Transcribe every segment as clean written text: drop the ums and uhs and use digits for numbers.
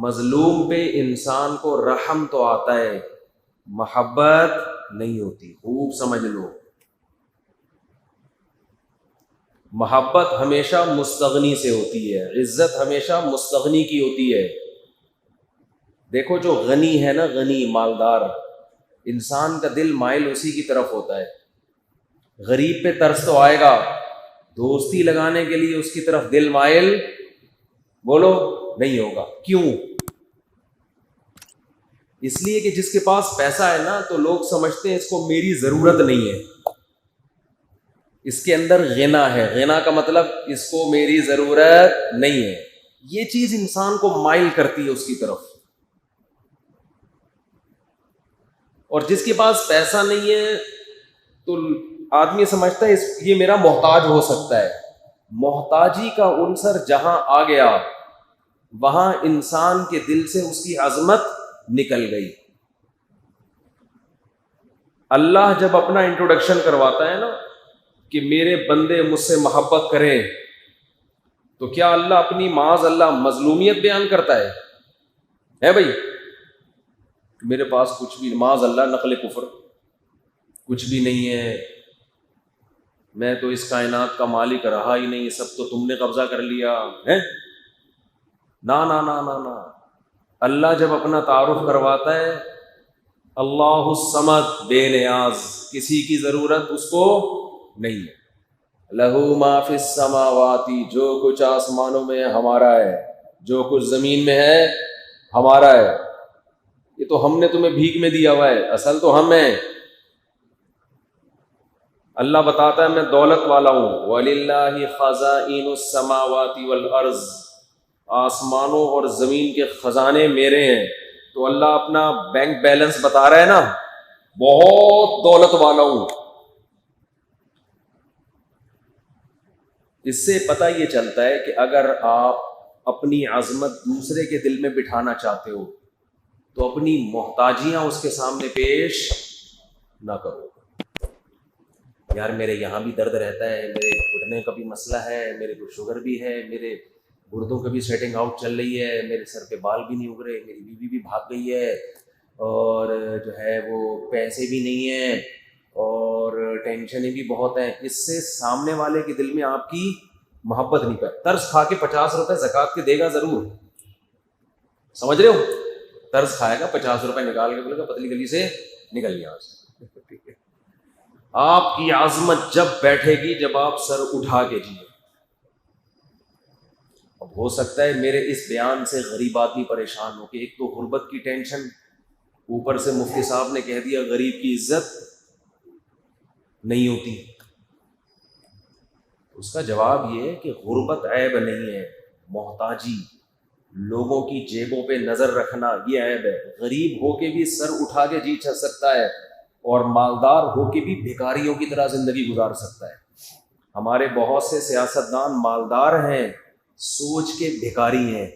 مظلوم پہ انسان کو رحم تو آتا ہے، محبت نہیں ہوتی. خوب سمجھ لو، محبت ہمیشہ مستغنی سے ہوتی ہے، عزت ہمیشہ مستغنی کی ہوتی ہے. دیکھو جو غنی ہے نا، غنی مالدار، انسان کا دل مائل اسی کی طرف ہوتا ہے. غریب پہ ترس تو آئے گا، دوستی لگانے کے لیے اس کی طرف دل مائل بولو نہیں ہوگا. کیوں؟ اس لیے کہ جس کے پاس پیسہ ہے نا تو لوگ سمجھتے ہیں اس کو میری ضرورت نہیں ہے، اس کے اندر غنا ہے. غنا کا مطلب اس کو میری ضرورت نہیں ہے. یہ چیز انسان کو مائل کرتی ہے اس کی طرف. اور جس کے پاس پیسہ نہیں ہے تو آدمی سمجھتا ہے یہ میرا محتاج ہو سکتا ہے. محتاجی کا عنصر جہاں آ گیا وہاں انسان کے دل سے اس کی عظمت نکل گئی. اللہ جب اپنا انٹروڈکشن کرواتا ہے نا کہ میرے بندے مجھ سے محبت کریں، تو کیا اللہ اپنی معاذ اللہ مظلومیت بیان کرتا ہے بھائی؟ میرے پاس کچھ بھی، معاذ اللہ نقل کفر، کچھ بھی نہیں ہے، میں تو اس کائنات کا مالک رہا ہی نہیں، سب تو تم نے قبضہ کر لیا ہے. نا نا نا نا نا. اللہ جب اپنا تعارف کرواتا ہے، اللہ الصمد، بے نیاز، کسی کی ضرورت اس کو نہیں ہے. لہو ما فی السماوات، جو کچھ آسمانوں میں ہے ہمارا ہے، جو کچھ زمین میں ہے ہمارا ہے. یہ تو ہم نے تمہیں بھیک میں دیا ہوا ہے، اصل تو ہم ہیں. اللہ بتاتا ہے میں دولت والا ہوں. وَلِلَّهِ خَزَائِنُ السَّمَاوَاتِ وَالْأَرْضِ، آسمانوں اور زمین کے خزانے میرے ہیں. تو اللہ اپنا بینک بیلنس بتا رہا ہے نا، بہت دولت والا ہوں. اس سے پتہ یہ چلتا ہے کہ اگر آپ اپنی عظمت دوسرے کے دل میں بٹھانا چاہتے ہو تو اپنی محتاجیاں اس کے سامنے پیش نہ کرو. یار میرے یہاں بھی درد رہتا ہے، میرے گھٹنے کا بھی مسئلہ ہے، میرے کو شوگر بھی ہے، میرے گردوں کا بھی سیٹنگ آؤٹ چل رہی ہے، میرے سر پہ بال بھی نہیں اگ رہے، میری بیوی بھی بھاگ گئی ہے، اور جو ہے وہ پیسے بھی نہیں ہیں، اور ٹینشنیں بھی بہت ہیں. اس سے سامنے والے کے دل میں آپ کی محبت نہیں پائے. ترس کھا کے 50 روپے زکوٰۃ کے دے گا ضرور، سمجھ رہے ہو؟ ترس کھائے گا، 50 روپے نکال کے بولے گا پتلی گلی سے نکل گیا. آپ کی عظمت جب بیٹھے گی جب آپ سر اٹھا کے جیے. اب ہو سکتا ہے میرے اس بیان سے غریب آدمی پریشان ہو کہ ایک تو غربت کی ٹینشن، اوپر سے مفتی صاحب نے کہہ دیا غریب کی عزت نہیں ہوتی. اس کا جواب یہ ہے کہ غربت عیب نہیں ہے، محتاجی، لوگوں کی جیبوں پہ نظر رکھنا یہ عیب ہے. غریب ہو کے بھی سر اٹھا کے جی سکتا ہے، اور مالدار ہو کے بھی بھکاریوں کی طرح زندگی گزار سکتا ہے. ہمارے بہت سے سیاستدان مالدار ہیں، سوچ کے بھکاری ہیں.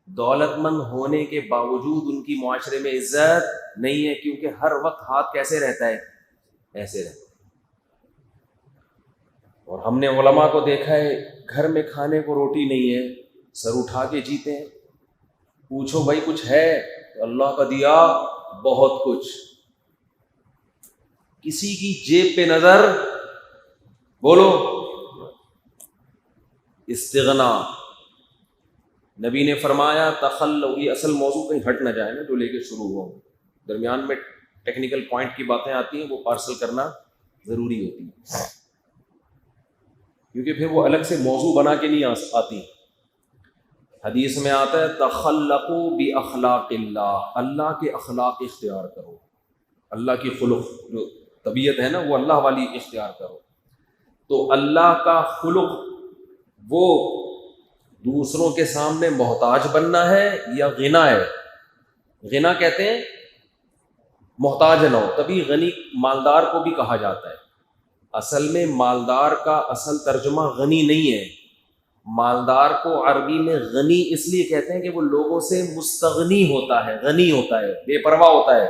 دولت مند ہونے کے باوجود ان کی معاشرے میں عزت نہیں ہے، کیونکہ ہر وقت ہاتھ کیسے رہتا ہے؟ ایسے رہتا ہے. اور ہم نے علماء کو دیکھا ہے گھر میں کھانے کو روٹی نہیں ہے، سر اٹھا کے جیتے ہیں. پوچھو بھائی کچھ ہے؟ اللہ کا دیا بہت کچھ. کسی کی جیب پہ نظر، بولو استغنا. نبی نے فرمایا تخلو، یہ اصل موضوع کہیں ہٹ نہ جائے نا جو لے کے شروع ہو، درمیان میں ٹیکنیکل پوائنٹ کی باتیں آتی ہیں وہ پارسل کرنا ضروری ہوتی ہے، کیونکہ پھر وہ الگ سے موضوع بنا کے نہیں آتی. حدیث میں آتا ہے تخلقوا باخلاق اللہ، اللہ کے اخلاق اختیار کرو، اللہ کی خلق جو طبیعت ہے نا وہ اللہ والی اختیار کرو. تو اللہ کا خلق وہ دوسروں کے سامنے محتاج بننا ہے یا غنا ہے؟ غنا کہتے ہیں محتاج نہ ہو، تبھی غنی مالدار کو بھی کہا جاتا ہے. اصل میں مالدار کا اصل ترجمہ غنی نہیں ہے. مالدار کو عربی میں غنی اس لیے کہتے ہیں کہ وہ لوگوں سے مستغنی ہوتا ہے، غنی ہوتا ہے، بے پرواہ ہوتا ہے.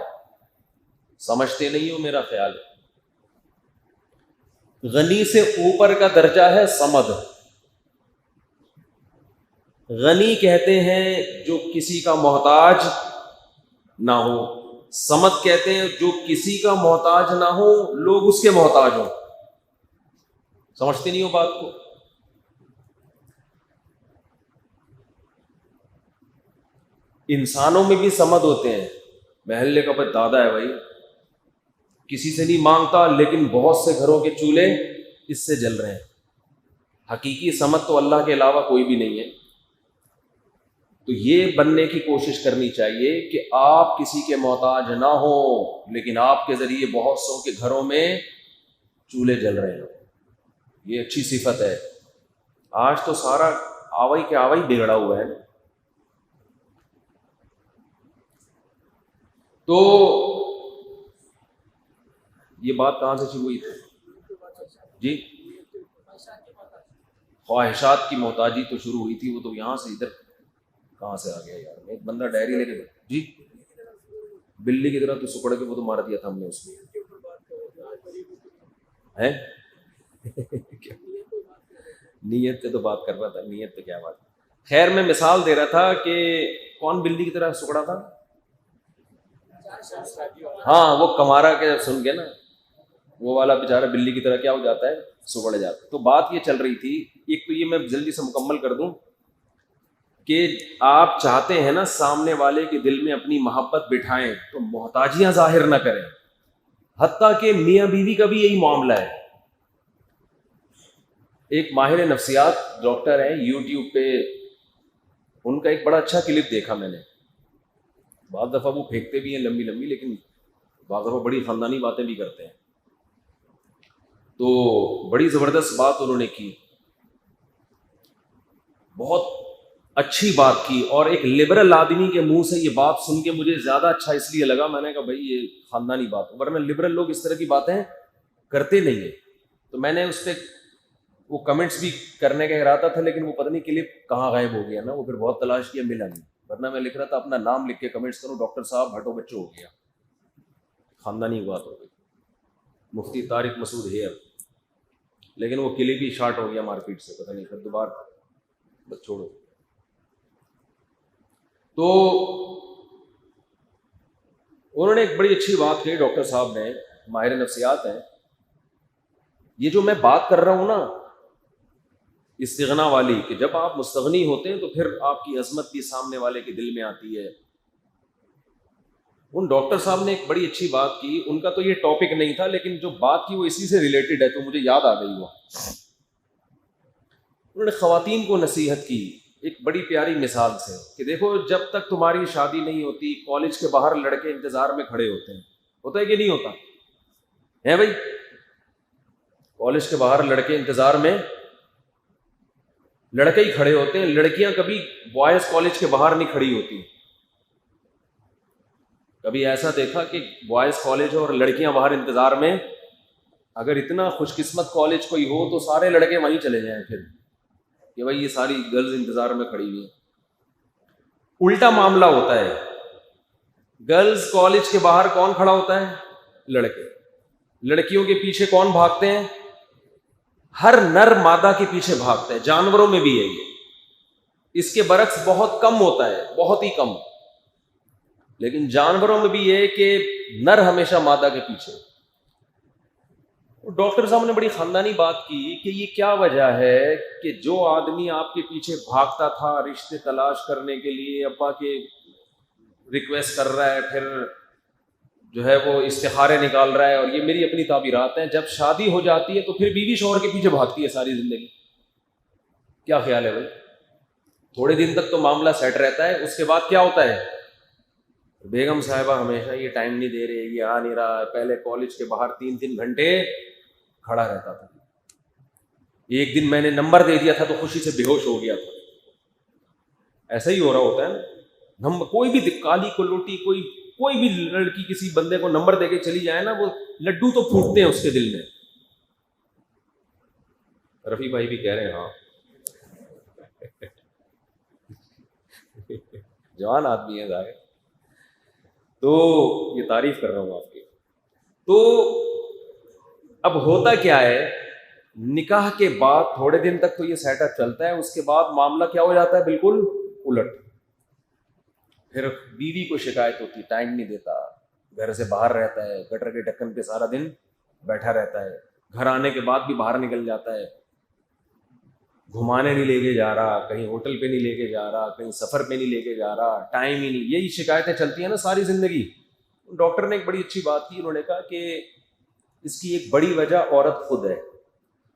سمجھتے نہیں ہو میرا خیال ہے. غنی سے اوپر کا درجہ ہے صمد. غنی کہتے ہیں جو کسی کا محتاج نہ ہو، سمد کہتے ہیں جو کسی کا محتاج نہ ہو، لوگ اس کے محتاج ہوں۔ سمجھتے نہیں ہو بات کو؟ انسانوں میں بھی سمد ہوتے ہیں، محلے کا بھائی دادا ہے بھائی، کسی سے نہیں مانگتا لیکن بہت سے گھروں کے چولہے اس سے جل رہے ہیں۔ حقیقی سمد تو اللہ کے علاوہ کوئی بھی نہیں ہے۔ تو یہ بننے کی کوشش کرنی چاہیے کہ آپ کسی کے محتاج نہ ہوں لیکن آپ کے ذریعے بہت سو کے گھروں میں چولہے جل رہے ہیں۔ یہ اچھی صفت ہے۔ آج تو سارا آوائی کے آوائی بگڑا ہوا ہے۔ تو یہ بات کہاں سے شروع ہوئی تھی جی؟ خواہشات کی محتاجی تو شروع ہوئی تھی، وہ تو یہاں سے ادھر کہاں سے آ گیا یار؟ ایک بندہ ڈائری لے کے جی بلی کی طرح تو سکڑ کے وہ تو مار دیا تھا ہم نے اس میں ہے نیت پہ تو بات کر رہا تھا، نیت پہ کیا بات؟ خیر میں مثال دے رہا تھا کہ کون بلی کی طرح سکڑا تھا؟ ہاں وہ کمارا کے سن کے نا، وہ والا بیچارہ بلی کی طرح کیا ہو جاتا ہے؟ سکڑ جاتا ہے۔ تو بات یہ چل رہی تھی، ایک تو یہ میں جلدی سے مکمل کر دوں کہ آپ چاہتے ہیں نا سامنے والے کے دل میں اپنی محبت بٹھائیں تو محتاجیاں ظاہر نہ کریں۔ حتیٰ کہ میاں بیوی کا بھی یہی معاملہ ہے۔ ایک ماہر نفسیات ڈاکٹر ہیں، یوٹیوب پہ ان کا ایک بڑا اچھا کلپ دیکھا میں نے۔ بعض دفعہ وہ پھینکتے بھی ہیں لمبی لمبی، لیکن بعض دفعہ بڑی خاندانی باتیں بھی کرتے ہیں۔ تو بڑی زبردست بات انہوں نے کی، بہت اچھی بات کی، اور ایک لبرل آدمی کے منہ سے یہ بات سن کے مجھے زیادہ اچھا اس لیے لگا، میں نے کہا بھائی یہ خاندانی بات ہے، ورنہ لبرل لوگ اس طرح کی باتیں کرتے نہیں ہیں۔ تو میں نے اس پہ وہ کمنٹس بھی کرنے کا ارادہ تھا، لیکن وہ پتہ نہیں کلپ کہاں غائب ہو گیا نا، وہ پھر بہت تلاش کیا ملا نہیں، ورنہ میں لکھ رہا تھا اپنا نام لکھ کے کمنٹس کروں ڈاکٹر صاحب ہٹو بچوں ہو گیا، خاندانی بات ہو گئی، مفتی طارق مسعود ہیئر، لیکن وہ کلپ ہی شارٹ ہو گیا مارکیٹ سے، پتہ نہیں پھر دوبارہ بس چھوڑو۔ تو انہوں نے ایک بڑی اچھی بات کہی ڈاکٹر صاحب نے، ماہر نفسیات ہیں۔ یہ جو میں بات کر رہا ہوں نا استغنا والی، کہ جب آپ مستغنی ہوتے ہیں تو پھر آپ کی عظمت بھی سامنے والے کے دل میں آتی ہے۔ ان ڈاکٹر صاحب نے ایک بڑی اچھی بات کی، ان کا تو یہ ٹاپک نہیں تھا لیکن جو بات کی وہ اسی سے ریلیٹڈ ہے تو مجھے یاد آ گئی وہ۔ انہوں نے خواتین کو نصیحت کی ایک بڑی پیاری مثال سے کہ دیکھو جب تک تمہاری شادی نہیں ہوتی کالج کے باہر لڑکے انتظار میں کھڑے ہوتے ہیں، ہوتا ہے کہ نہیں ہوتا ہے بھائی؟ کالج کے باہر لڑکے انتظار میں لڑکے ہی کھڑے ہوتے ہیں، لڑکیاں کبھی بوائز کالج کے باہر نہیں کھڑی ہوتی۔ کبھی ایسا دیکھا کہ بوائز کالج اور لڑکیاں باہر انتظار میں؟ اگر اتنا خوش قسمت کالج کوئی ہو تو سارے لڑکے وہیں چلے جائیں پھر کہ بھائی یہ ساری گرلز انتظار میں کھڑی ہوئی ہیں۔ الٹا معاملہ ہوتا ہے، گرلز کالج کے باہر کون کھڑا ہوتا ہے؟ لڑکے۔ لڑکیوں کے پیچھے کون بھاگتے ہیں؟ ہر نر مادہ کے پیچھے بھاگتا ہے، جانوروں میں بھی ہے یہ، اس کے برعکس بہت کم ہوتا ہے، بہت ہی کم، لیکن جانوروں میں بھی یہ کہ نر ہمیشہ مادہ کے پیچھے۔ ڈاکٹر صاحب نے بڑی خاندانی بات کی کہ یہ کیا وجہ ہے کہ جو آدمی آپ کے پیچھے بھاگتا تھا رشتے تلاش کرنے کے لیے، ابا کے ریکویسٹ کر رہا ہے، پھر جو ہے وہ استخارے نکال رہا ہے، اور یہ میری اپنی تعبیرات ہیں، جب شادی ہو جاتی ہے تو پھر بیوی شوہر کے پیچھے بھاگتی ہے ساری زندگی۔ کیا خیال ہے بھائی؟ تھوڑے دن تک تو معاملہ سیٹ رہتا ہے، اس کے بعد کیا ہوتا ہے؟ بیگم صاحبہ ہمیشہ یہ ٹائم نہیں دے رہے، یہ آ نہیں رہا، پہلے کالج کے باہر 3 گھنٹے کھڑا رہتا تھا، ایک دن میں نے نمبر دے دیا تھا تو خوشی سے بے ہوش ہو گیا تھا۔ ایسا ہی ہو رہا ہوتا ہے نا، کوئی بھی کالی کلوٹی، کوئی بھی لڑکی کسی بندے کو نمبر دے کے چلی جائے نا، وہ لڈو تو پھوٹتے ہیں اس کے دل میں۔ رفیع بھائی بھی کہہ رہے ہیں ہاں جوان آدمی ہے ظاہر، تو یہ تعریف کر رہا ہوں آپ کی۔ تو اب ہوتا کیا ہے نکاح کے بعد تھوڑے دن تک تو یہ سیٹ اپ چلتا ہے، اس کے بعد معاملہ کیا ہو جاتا ہے، بالکل الٹ. پھر بیوی کو شکایت ہوتی، ٹائم نہیں دیتا، گھر سے باہر رہتا ہے، گٹر کے ڈھکن پہ سارا دن بیٹھا رہتا ہے، گھر آنے کے بعد بھی باہر نکل جاتا ہے، گھمانے نہیں لے کے جا رہا، کہیں ہوٹل پہ نہیں لے کے جا رہا، کہیں سفر پہ نہیں لے کے جا رہا، ٹائم ہی نہیں. یہی شکایتیں چلتی ہیں نا ساری زندگی. ڈاکٹر نے ایک بڑی اچھی بات کی، انہوں نے کہا کہ اس کی ایک بڑی وجہ عورت خود ہے.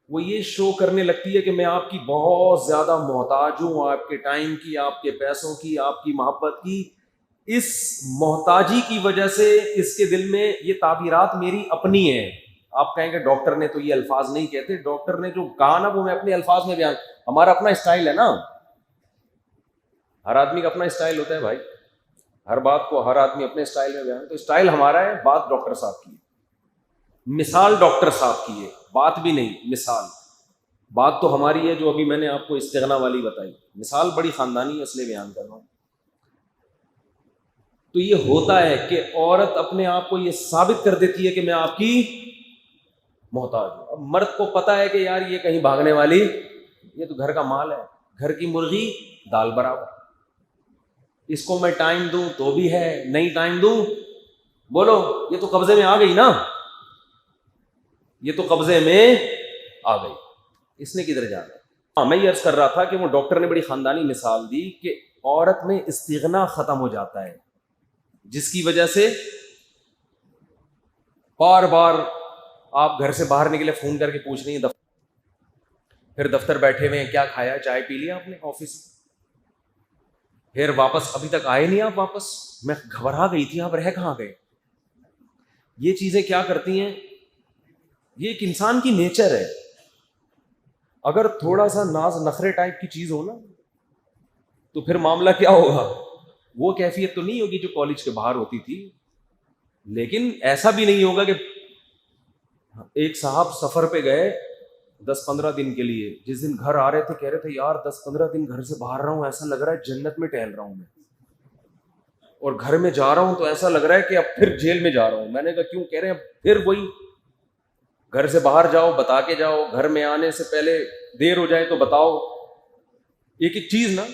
وہ یہ شو کرنے لگتی ہے کہ میں آپ کی بہت زیادہ محتاج ہوں، آپ کے ٹائم کی، آپ کے پیسوں کی، آپ کی محبت کی. اس محتاجی کی وجہ سے اس کے دل میں یہ تعبیرات میری اپنی ہیں. آپ کہیں گے ڈاکٹر نے تو یہ الفاظ نہیں کہتے، ڈاکٹر نے جو کہا نا وہ میں اپنے الفاظ میں بیان. ہمارا اپنا اسٹائل ہے نا، ہر آدمی کا اپنا اسٹائل ہوتا ہے بھائی، ہر بات کو ہر آدمی اپنے اسٹائل میں بیان. تو اسٹائل ہمارا ہے، بات ڈاکٹر صاحب کی، مثال ڈاکٹر صاحب کی ہے، بات بھی نہیں، مثال. بات تو ہماری ہے جو ابھی میں نے آپ کو استغنا والی بتائی، مثال بڑی خاندانی ہے اس لیے بیان کر رہا ہوں. تو یہ ہوتا ہے کہ عورت اپنے آپ کو یہ ثابت کر دیتی ہے کہ میں آپ کی محتاج ہوں. اب مرد کو پتا ہے کہ یار یہ کہیں بھاگنے والی، یہ تو گھر کا مال ہے، گھر کی مرغی دال برابر، اس کو میں ٹائم دوں تو بھی ہے، نہیں ٹائم دوں بولو یہ تو قبضے میں آ گئی نا، یہ تو قبضے میں آ گئی، اس نے کدھر جانا. ہاں میں یہ عرض کر رہا تھا کہ وہ ڈاکٹر نے بڑی خاندانی مثال دی کہ عورت میں استغنا ختم ہو جاتا ہے، جس کی وجہ سے بار بار آپ گھر سے باہر نکلے فون کر کے پوچھ رہی ہیں، پھر دفتر بیٹھے ہوئے ہیں، کیا کھایا، چائے پی لیا آپ نے آفس، پھر واپس ابھی تک آئے نہیں آپ واپس، میں گھبرا گئی تھی آپ رہ کہاں گئے. یہ چیزیں کیا کرتی ہیں، یہ ایک انسان کی نیچر ہے. اگر تھوڑا سا ناز نخرے ٹائپ کی چیز ہو نا تو پھر معاملہ کیا ہوگا، وہ کیفیت تو نہیں ہوگی جو کالج کے باہر ہوتی تھی، لیکن ایسا بھی نہیں ہوگا کہ ایک صاحب سفر پہ گئے 10-15 دن کے لیے، جس دن گھر آ رہے تھے کہہ رہے تھے یار 10-15 دن گھر سے باہر رہا ہوں، ایسا لگ رہا ہے جنت میں ٹہل رہا ہوں میں، اور گھر میں جا رہا ہوں تو ایسا لگ رہا ہے کہ اب پھر جیل میں جا رہا ہوں. میں نے کہا کیوں؟ کہہ رہے ہیں پھر وہی گھر سے باہر جاؤ بتا کے جاؤ، گھر میں آنے سے پہلے دیر ہو جائے تو بتاؤ. ایک ایک چیز نا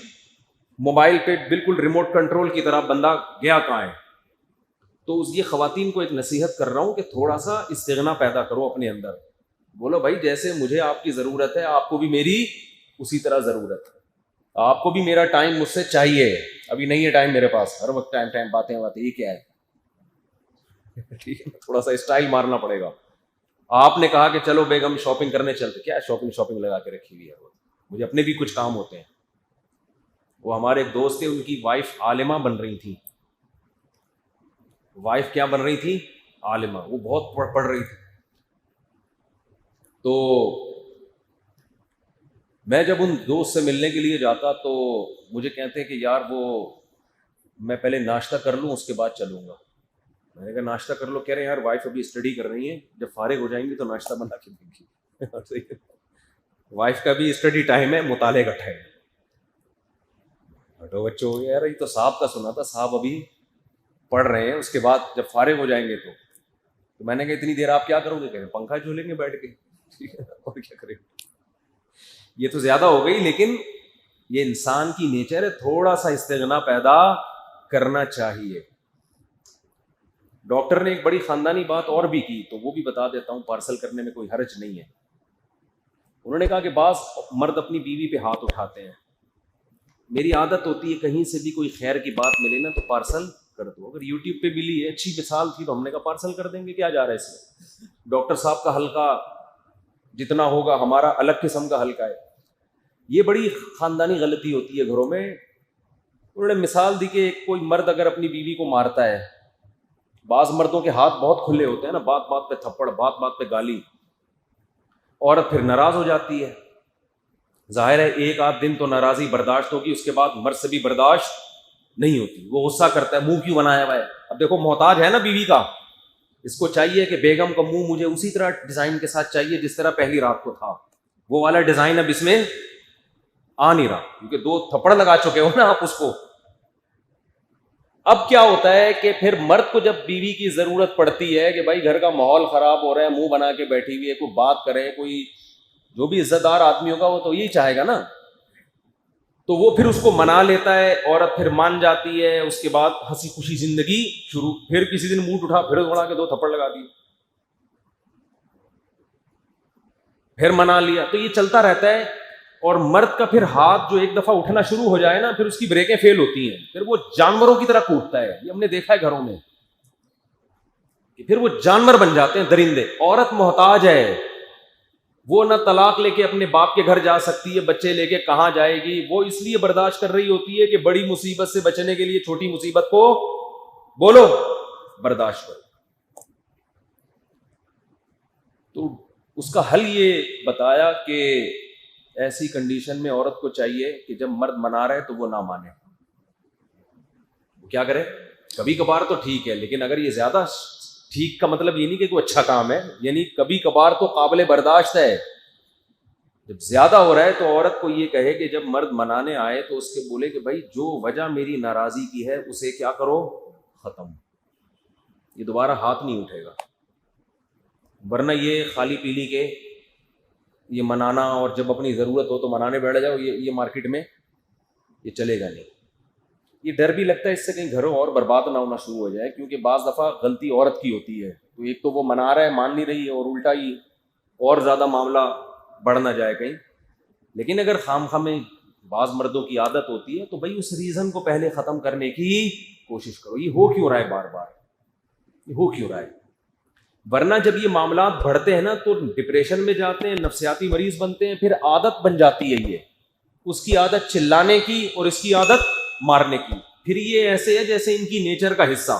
موبائل پہ بالکل ریموٹ کنٹرول کی طرح بندہ گیا کہاں ہے. تو یہ خواتین کو ایک نصیحت کر رہا ہوں کہ تھوڑا سا استغنا پیدا کرو اپنے اندر. بولو بھائی جیسے مجھے آپ کی ضرورت ہے آپ کو بھی میری اسی طرح ضرورت ہے، آپ کو بھی میرا ٹائم مجھ سے چاہیے. ابھی نہیں ہے ٹائم میرے پاس، ہر وقت ٹائم باتیں یہ کیا ہے. ٹھیک ہے، تھوڑا سا اسٹائل مارنا پڑے گا. آپ نے کہا کہ چلو بیگم شاپنگ کرنے چلتے، کیا شاپنگ لگا کے رکھی ہوئی ہے، مجھے اپنے بھی کچھ کام ہوتے ہیں. وہ ہمارے ایک دوست تھے، ان کی وائف عالمہ بن رہی تھی. وائف کیا بن رہی تھی؟ عالمہ. وہ بہت پڑھ رہی تھی. تو میں جب ان دوست سے ملنے کے لیے جاتا تو مجھے کہتے ہیں کہ یار وہ میں پہلے ناشتہ کر لوں اس کے بعد چلوں گا. میں نے کہا ناشتہ کر لو. کہہ رہے ہیں یار وائف ابھی اسٹڈی کر رہی ہیں، جب فارغ ہو جائیں گی تو ناشتہ بنا کے دیں گی. وائف کا بھی اسٹڈی ٹائم ہے، مطالعے کا ٹائم ہے. ہٹو بچوں ہو گیا یار، یہ تو صاحب کا سنا تھا، صاحب ابھی پڑھ رہے ہیں، اس کے بعد جب فارغ ہو جائیں گے تو میں نے کہا اتنی دیر آپ کیا کرو گے؟ کہیں پنکھا جھولیں گے بیٹھ کے. ٹھیک ہے، اور کیا کریں گے. یہ تو زیادہ ہو گئی، لیکن یہ انسان کی نیچر ہے، تھوڑا سا استغنا پیدا کرنا چاہیے. ڈاکٹر نے ایک بڑی خاندانی بات اور بھی کی تو وہ بھی بتا دیتا ہوں، پارسل کرنے میں کوئی حرج نہیں ہے. انہوں نے کہا کہ بعض مرد اپنی بیوی پہ ہاتھ اٹھاتے ہیں. میری عادت ہوتی ہے کہیں سے بھی کوئی خیر کی بات ملے نا تو پارسل کر دو. اگر یوٹیوب پہ ملی ہے، اچھی مثال تھی، تو ہم نے کہا پارسل کر دیں گے، کیا جا رہا ہے اس میں. ڈاکٹر صاحب کا حلقہ جتنا ہوگا، ہمارا الگ قسم کا حلقہ ہے. یہ بڑی خاندانی غلطی ہوتی ہے گھروں میں. انہوں نے مثال دی کہ کوئی مرد اگر اپنی بیوی کو مارتا ہے، بعض مردوں کے ہاتھ بہت کھلے ہوتے ہیں نا، بات بات پہ تھپڑ، بات بات پہ گالی، عورت پھر ناراض ہو جاتی ہے. ظاہر ہے ایک آدھ دن تو ناراضی برداشت ہوگی، اس کے بعد مرد سے بھی برداشت نہیں ہوتی، وہ غصہ کرتا ہے، منہ کیوں بنایا ہوا ہے. اب دیکھو محتاج ہے نا بیوی کا، اس کو چاہیے کہ بیگم کا منہ مجھے اسی طرح ڈیزائن کے ساتھ چاہیے جس طرح پہلی رات کو تھا. وہ والا ڈیزائن اب اس میں آ نہیں رہا، کیونکہ 2 تھپڑ لگا چکے ہو نا آپ اس کو. اب کیا ہوتا ہے کہ پھر مرد کو جب بیوی کی ضرورت پڑتی ہے کہ بھائی گھر کا ماحول خراب ہو رہا ہے، منہ بنا کے بیٹھی ہوئی ہے، کوئی بات کرے، کوئی جو بھی عزت دار آدمی ہوگا وہ تو یہی چاہے گا نا. تو وہ پھر اس کو منا لیتا ہے, عورت پھر مان جاتی ہے, اس کے بعد ہنسی خوشی زندگی شروع. پھر کسی دن موڈ اٹھا, پھر دوڑا کے 2 تھپڑ لگا دیے, پھر منا لیا. تو یہ چلتا رہتا ہے. اور مرد کا پھر ہاتھ جو ایک دفعہ اٹھنا شروع ہو جائے نا, پھر اس کی بریکیں فیل ہوتی ہیں, پھر وہ جانوروں کی طرح کوٹتا ہے. یہ ہم نے دیکھا ہے گھروں میں کہ پھر وہ جانور بن جاتے ہیں, درندے. عورت محتاج ہے, وہ نہ طلاق لے کے اپنے باپ کے گھر جا سکتی ہے, بچے لے کے کہاں جائے گی. وہ اس لیے برداشت کر رہی ہوتی ہے کہ بڑی مصیبت سے بچنے کے لیے چھوٹی مصیبت کو بولو برداشت کرو. تو اس کا حل یہ بتایا کہ ایسی کنڈیشن میں عورت کو چاہیے کہ جب مرد منا رہے تو وہ نہ مانے. وہ کیا کرے؟ کبھی کبھار تو ٹھیک ہے, لیکن اگر یہ زیادہ ٹھیک کا مطلب یہ نہیں کہ کوئی اچھا کام ہے, یعنی کبھی کبھار تو قابل برداشت ہے. جب زیادہ ہو رہا ہے تو عورت کو یہ کہے کہ جب مرد منانے آئے تو اس کے بولے کہ بھائی جو وجہ میری ناراضی کی ہے اسے کیا کرو, ختم. یہ دوبارہ ہاتھ نہیں اٹھے گا. ورنہ یہ خالی پیلی کے یہ منانا اور جب اپنی ضرورت ہو تو منانے بیٹھ جاؤ, یہ مارکیٹ میں یہ چلے گا نہیں. یہ ڈر بھی لگتا ہے اس سے کہیں گھروں اور برباد نہ ہونا شروع ہو جائے, کیونکہ بعض دفعہ غلطی عورت کی ہوتی ہے. تو ایک تو وہ منا رہا ہے, مان نہیں رہی ہے, اور الٹا ہی اور زیادہ معاملہ بڑھ نہ جائے کہیں. لیکن اگر خام میں بعض مردوں کی عادت ہوتی ہے تو بھائی اس ریزن کو پہلے ختم کرنے کی کوشش کرو. یہ ہو کیوں رہا ہے بار بار, یہ ہو کیوں رہا ہے؟ ورنہ جب یہ معاملات بڑھتے ہیں نا تو ڈپریشن میں جاتے ہیں, نفسیاتی مریض بنتے ہیں, پھر عادت بن جاتی ہے. یہ اس کی عادت چلانے کی اور اس کی عادت مارنے کی. پھر یہ ایسے ہے جیسے ان کی نیچر کا حصہ.